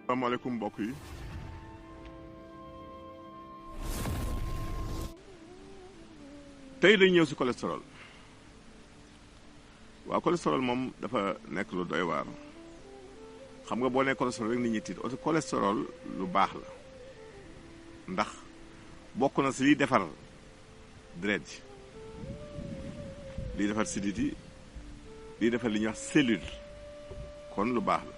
asalaamaaleykum mbokk yi tey dañ ñëw ci cholestérol waaw cholestérol moom dafa nekk lu doy waar xam nga boo nee cholestérol rek nit ñi tiit parce que cholestérol lu baax la ndax bokk na ci liy defar deret ji liy defar sidit yi liy defar li ñuy wax cellule kon lu baax la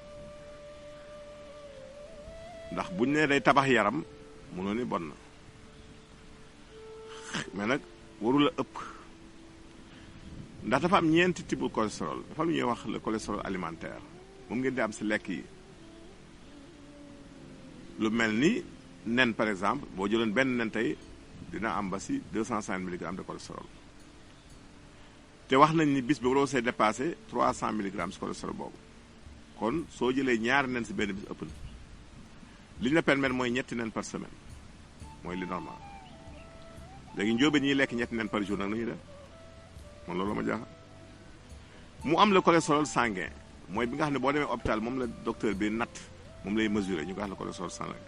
ndax buñ nee day tabax yaram mënoo ni bon na mais nag warul a ëpp ndax dafa am ñeenti type de cholestérol dafa am lu ñuy wax le cholestérol alimentaire moom ngeen di am ci lekk yi lu mel ni nen par exemple boo jëloon benn nen tey dina am ba ci 250 milligrammes de cholestérol te wax nañ ni bis bi waroo see dépassé 300 milligrammes ci cholestérol boobu kon soo jëlee ñaari nen ci benn bis ëpp na li ñu la permettre mooy ñetti nen par semaine mooy li normal léegi njóobe ñiy lekk ñetti nen par jour nag nañuy def man loolu ma jaaxal mu am le cholestérol sanguin mooy bi nga xam ne boo demee hôpital moom la docteur bi natt moom lay mesurer ñu ko wax le cholestérol sanguin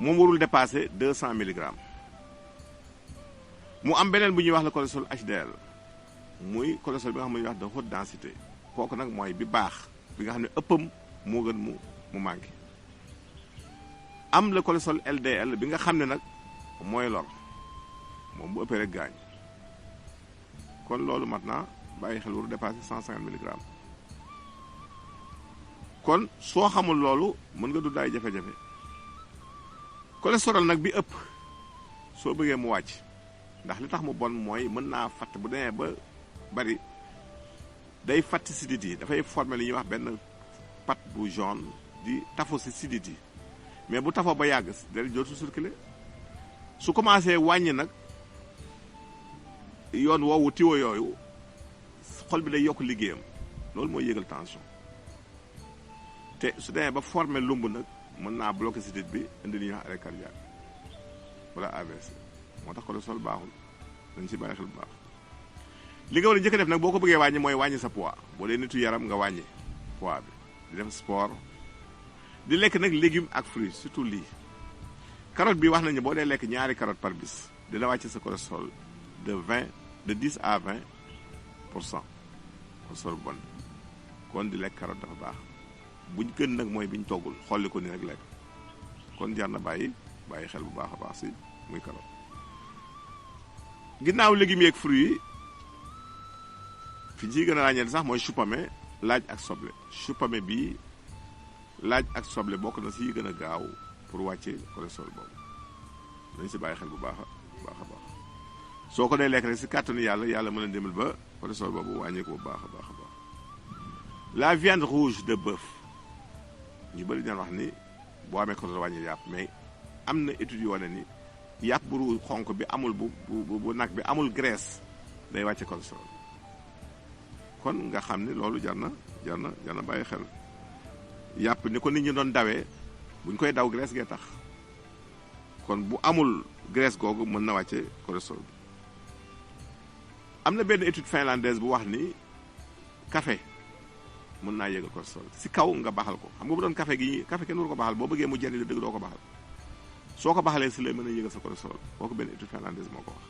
moom warul dépasser 200 milligrammes mu am beneen bu ñuy wax le cholestérol HDL muy cholestérol bi nga xam ne ñuy wax de haute densité kooku nag mooy bi baax bi nga xam ne ëppam moo gën mu manqué am le cholestérol LDL bi nga xam ne nag mooy lor moom bu ëppee rek gaañ kon loolu maintenant bàyyi xel waru dépassé 150 milligrammes kon soo xamul loolu mën nga dund ay jafe-jafe cholestérol nag bi ëpp soo bëggee mu wàcc ndax li tax mu bon mooy mën naa fatt bu demee ba bari day fatt sidit yi dafay former li ñuy wax benn pat bu jaune di tafo ci sidit yi mais bu tafoo ba yàgg del jootu circuler su commencé wàññi nag yoon woowu tiwo yooyu xol bi day yokk liggéeyam loolu mooy yëgal tension te su demee ba former lumb nag mën naa bloquer sidit bi indi li ñuy wax arrêt cardiaque wala AVC moo tax cholestérol baaxul dañ ci bàyyi xel bu baax li nga war a njëkk a def nag boo ko bëggee wàññi mooy wàññi sa poids boo dee nitu yaram nga wàññi poids bi di def sport di lekk nag légumes ak fruits surtout lii carotte bi wax nañu boo dee lekk ñaari carotte par bis dina wàcc sa cholestérol de 10 à 20% cholestérol bon kon di lekk carotte dafa baax buñ gën nag mooy biñ toggul xolli ko ni rek lekk kon jar na bàyyi xel bu baax a baax si muy carotte ginnaaw légumes yi ak fruits yi fi ciy gën a ràññee sax mooy chou pommé laaj ak soble chou pommé bii laaj ak soble bokk na si gën a gaaw pour wàcce cholestérol boobu dañ si bàyyi xel bu baax a baax soo ko dee lekk rek si kàttanu yàlla mën a demal ba cholestérol boobu wàññeeku bu baax a baax la viande rouge de bœuf ñu bëri dinañ wax ni boo amee cholestérol wàññi yàpp mais am na études yu wane ni yàpp bu xonk bi amul bu nag bi amul graisse day wàcce cholestérol kon nga xam ni loolu jar na bàyyi xel yàpp ni ko nit ñi doon dawee buñ koy daw graisse gee tax kon bu amul graisse googu mën na wàcce cholestérol bi am na benn étude finlandaise bu wax ni café mën naa yëgal cholestérol si kaw nga baxal ko xam nga bu doon café kenn waru ko baxal boo bëggee mu jëriñ la dëgg doo ko baxal soo ko baxalee si lay mën a yëgal sa cholestérol kooku benn étude finlandaise moo ko wax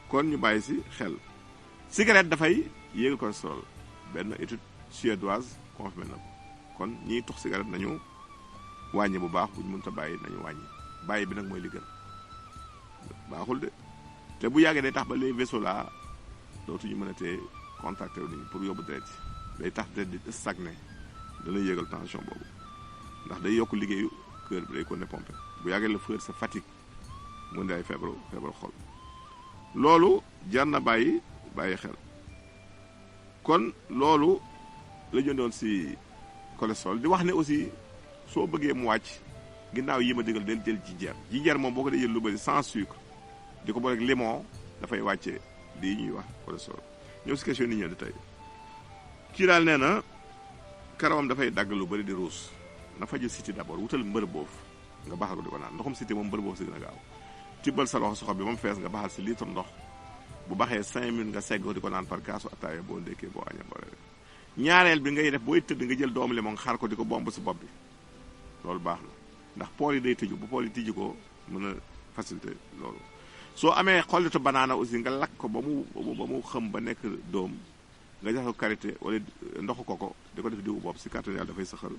kon ñu bàyyi si xel cigarette dafay yéegal cholestérol benn étude suédoise confirmé na ko kon ñiy tux cigarette nañu wàññi bu baax bu ñu mënta bàyyi nañu wàññi bàyyi bi nag mooy li gën baaxul de te bu yàggee day tax ba les vaisseaux là dootuñu mën a tee contacté wu nit ñi pour yóbbu deret yi day tax deret di stagné dana yéegal tension boobu ndax day yokk liggéeyu cœur bi day ko ne pompé bu yàggee la feur sa fatigue mu ndi ay feebaru xol loolu jar na bàyyi xel kon loolu la jëndoon si cholestérol di wax ne aussi soo bëggee mu wàcc ginnaaw yi ma digal del jël jinjeer moom boo ko dee jël lu bëri sans sucre di ko boole ak limon dafay wàcce lii ñuy wax cholestérol ñëw si question ni ñëw di tey kii daal nee na karawam dafay dagg lu bëri di ruus na faju siti d'abord wutal mbër boofu nga baxal ko di ko naan ndoxum siti moom mbër boofu si gën a gaaw tibbal sa loxo soxo bi moom fees nga baxal si litre ndox bu baxee 5 minutes nga segg ko di ko naan par kaasu ataaya boo ndékkee boo añee boo reere ñaareel bi ngay def booy tëdd nga jël doomu limon xar ko di ko bomb si bopp bi loolu baax na ndax pool yi day tëju bu pool yi tëju ko mën a facilité loolu soo amee xollitu banaana aussi nga lakk ko ba mu xëm ba nekk doom nga jox ko karité wala ndoxu koko di ko def diwu bopp si kàttan yàlla dafay saxal